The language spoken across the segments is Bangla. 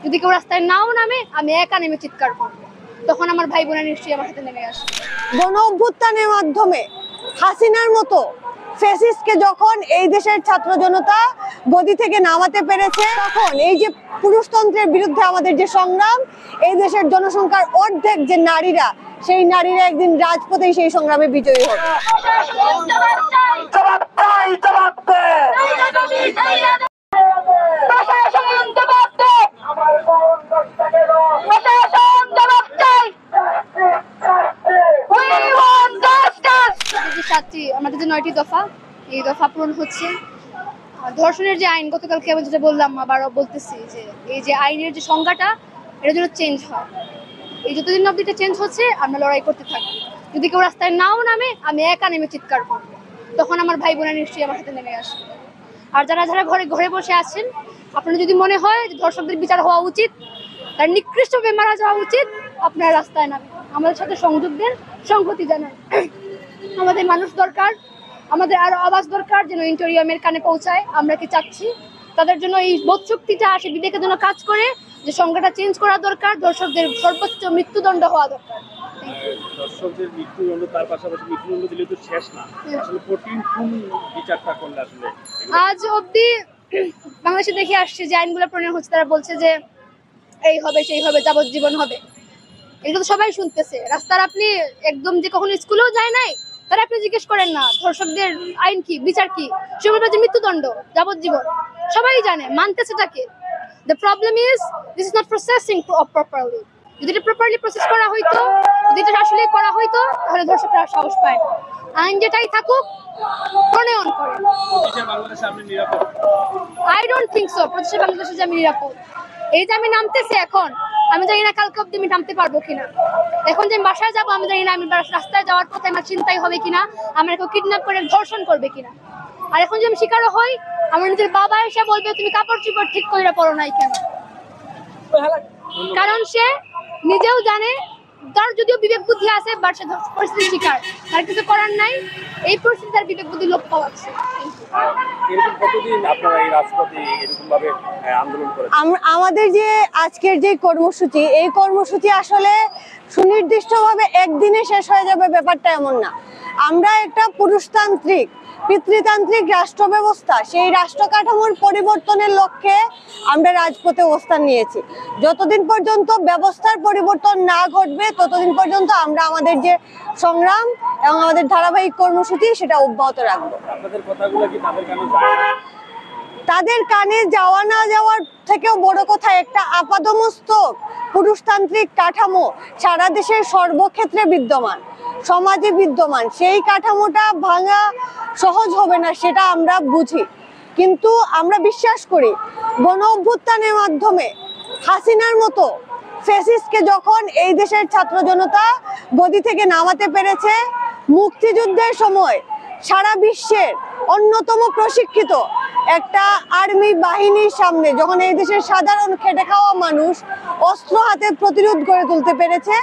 যদি কেউ রাস্তায় নাও নামে, আমি একা নেমে চিৎকার করবো, তখন আমার ভাই বোনেরা নিশ্চয়ই আমার সাথে নেমে আসবে। গণ অভ্যুত্থানের মাধ্যমে হাসিনার মতো ফ্যাসিস্টকে যখন এই দেশের ছাত্র জনতা গদি থেকে নামাতে পেরেছে, তখন এই যে পুরুষতন্ত্রের বিরুদ্ধে আমাদের যে সংগ্রাম, এই দেশের জনসংখ্যার অর্ধেক যে নারীরা, সেই নারীরা একদিন রাজপথেই সেই সংগ্রামে বিজয়ী হবে। আমাদের যে 9টি দফা, এই দফা পূরণ হচ্ছে। ধর্ষণের যে আইন, গতকালকে আমি যেটা বললাম, আবারও বলতেছি যে এই যে আইনের যে সংজ্ঞাটা, এটা যেন চেঞ্জ হয়। এই যতদিন অব্দি এটা চেঞ্জ হচ্ছে, আমরা লড়াই করতে থাকবো। যদি কেউ রাস্তায় নাও নামে, আমি একা নেমে চিৎকার করবো, তখন আমার ভাই বোনেরা নিশ্চয়ই আমার সাথে নেমে আসবে। আর যারা যারা ঘরে ঘরে বসে আছেন, আপনার যদি মনে হয় যে ধর্ষকদের বিচার হওয়া উচিত, তার নিকৃষ্টভাবে মারা যাওয়া উচিত, আপনার রাস্তায় নামে আমাদের সাথে সংযোগ দেন, সংহতি জানান। আমাদের মানুষ দরকার, আমাদের আরো আওয়াজ দরকার, যেন ইন্টেরিয়ামের কানে পৌঁছায়। আমরা কি চাচ্ছি তাদের জন্য এই বোধশক্তিটা আসে, বিবেকের জন্য কাজ করে, যে সংজ্ঞাটা চেঞ্জ করা দরকার, দর্শকদের সর্বোচ্চ মৃত্যুদণ্ড হওয়া দরকার। দর্শকদের মৃত্যুদণ্ড, তার পাশাপাশি মৃত্যুদণ্ড দিলে তো শেষ না, আসলে কঠিন কোন বিচারটা করলে আসলে। আজ অব্দি বাংলাদেশে দেখে আসছে যে আইনগুলো প্রণয়ন হচ্ছে, তারা বলছে যে এই হবে সেই হবে, যাবজ্জীবন হবে। এগুলো তো সবাই শুনতেছে। রাস্তার আপনি একদম যে কখনো স্কুলেও যায় নাই, তারা আপনি জিজ্ঞেস করেন না ধর্ষকদের আইন কি, বিচার কি, সে বলবে যে মৃত্যুদণ্ড, যাবজ্জীবন। সবাই জানে, মানতেছে তাকে। The problem is this is not processing properly. যদি এটা প্রপারলি প্রসেস করা হইতো, যদি এটা আসলে করা হইতো, তাহলে ধর্ষকরা সাহস পায় না। আইন যেটাই থাকুক, প্রণয়ন করে। আই ডোন্ট থিঙ্ক সো প্রতিষ্ঠা বাংলাদেশে যে আমি নিরাপদ। এই যে আমি নামতেছি এখন, আমি জানি না কালকে অব্দি আমি নামতে পারবো কিনা। এখন যে আমি বাসায় যাবো, আমি জানি না আমি রাস্তায় যাওয়ার পথে আমার চিন্তাই হবে কিনা, আমার কেউ কিডন্যাপ করে ধর্ষণ করবে কিনা। আর এখন যে আমি শিকারও হই, আমার নিজের বাবা এসে বলবে তুমি কাপড় চোপড় ঠিক করে পরো নাই কেন। কারণ সে নিজেও জানে, তার যদিও বিবেক বুদ্ধি আছে, বাট সে পরিস্থিতির শিকার, তার কিছু করার নাই। এই পরিস্থিতি তার বিবেক বুদ্ধি লোপ পাওয়াচ্ছে। আমাদের যে আজকের যে কর্মসূচি, এই কর্মসূচি আসলে সুনির্দিষ্টভাবে একদিনে শেষ হয়ে যাবে ব্যাপারটা এমন না। আমরা একটা পুরুষতান্ত্রিক পিতৃতান্ত্রিক রাষ্ট্র ব্যবস্থা, সেই রাষ্ট্র কাঠামোর পরিবর্তনের লক্ষ্যে আমরা রাজপথে অবস্থান নিয়েছি। যতদিন পর্যন্ত ব্যবস্থার পরিবর্তন না ঘটবে, ততদিন পর্যন্ত আমরা আমাদের যে সংগ্রাম এবং আমাদের ধারাবাহিক কর্মসূচি সেটা অব্যাহত রাখবো। তাদের কানে যাওয়া না যাওয়ার থেকেও বড় কথা, একটা আপাদমস্তক পুরুষতান্ত্রিক কাঠামো সারা দেশের সর্বক্ষেত্রে বিদ্যমান, সমাজে বিদ্যমান। সেই কাঠামোটা ভাঙা সহজ হবে না, সেটা আমরা বুঝি। কিন্তু আমরা বিশ্বাস করি গণ অভ্যুত্থানের মাধ্যমে হাসিনার মতো ফ্যাসিস্টকে যখন এই দেশের ছাত্র জনতা গদি থেকে নামাতে পেরেছে, মুক্তিযুদ্ধের সময় সারা বিশ্বের অন্যতম প্রশিক্ষিত একটা আর্মি বাহিনীর সামনে যখন এই দেশের সাধারণ খেটে খাওয়া মানুষ অস্ত্র হাতে প্রতিরোধ গড়ে তুলতে পেরেছে,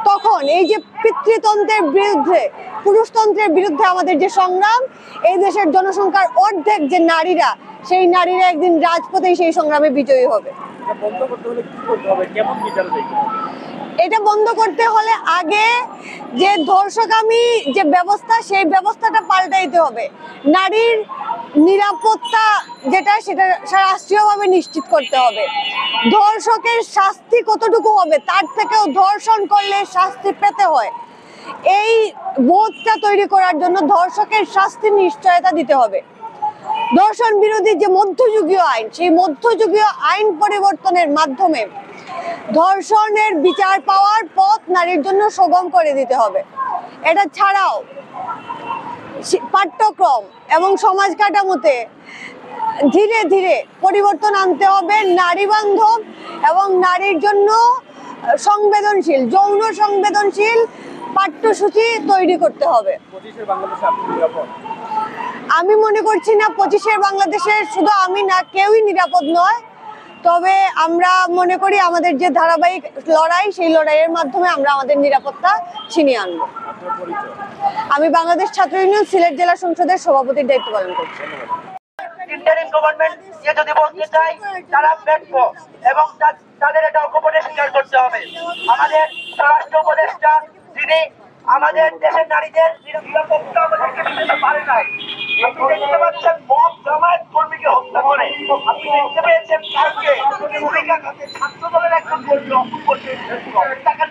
তখন এই যে পিতৃতন্ত্রের বিরুদ্ধে, পুরুষতন্ত্রের বিরুদ্ধে আমাদের যে সংগ্রাম, এই দেশের জনসংখ্যার অর্ধেক যে নারীরা, সেই নারীরা একদিন রাজপথেই সেই সংগ্রামে বিজয়ী হবে। এটা বন্ধ করতে হলে আগে যে ধর্ষকামী যে ব্যবস্থা, সেই ব্যবস্থাটা পাল্টাইতে হবে। নারীর নিরাপত্তা যেটা, সেটা রাষ্ট্রীয়ভাবে নিশ্চিত করতে হবে। ধর্ষকের শাস্তি কতটুকু হবে, তার থেকেও ধর্ষণ করলে শাস্তি পেতে হয়, এই বোধটা তৈরি করার জন্য ধর্ষকের শাস্তির নিশ্চয়তা দিতে হবে। ধর্ষণ বিরোধী যে মধ্যযুগীয় আইন, সেই মধ্যযুগীয় আইন পরিবর্তনের মাধ্যমে ধর্ষণের বিচার পাওয়ার পথ নারীর জন্য সুগম করে দিতে হবে। এটা ছাড়াও পাঠ্যক্রম এবং সমাজ কাঠামোতে ধীরে ধীরে পরিবর্তন আনতে হবে। নারী বান্ধব এবং নারীর জন্য সংবেদনশীল, যৌন সংবেদনশীল পাঠ্যসূচি তৈরি করতে হবে। আমি মনে করছি না 25-এর বাংলাদেশের শুধু আমি না, কেউই নিরাপদ নয়। তবে আমরা মনে করি আমাদের যে ধারাবাহিক লড়াই, সেই লড়াইয়ের মাধ্যমে আমরা আমাদের নিরাপত্তা ছিনিয়ে আনবো। আমি বাংলাদেশ ছাত্র ইউনিয়ন সিলেট জেলা সংসদের সভাপতির দায়িত্ব পালন করছি। ইন্টারিম গভর্নমেন্ট যদি বলতে চাই তারা ব্যর্থ এবং তাদের এটা অকপটে স্বীকার করতে হবে। আমাদের স্বরাষ্ট্র উপদেষ্টা যিনি আমাদের দেশের নারীদের নিরাপত্তা আমাদেরকে দিতে পারে নাই। আপনি দেখতে পাচ্ছেন মব জামায়াত কর্মীকে হত্যা করে, আপনি দেখতে পেয়েছেন কালকে ভূমিকা খাতে ছাত্র দলের একজন কর্মী অপূর্ব টাকার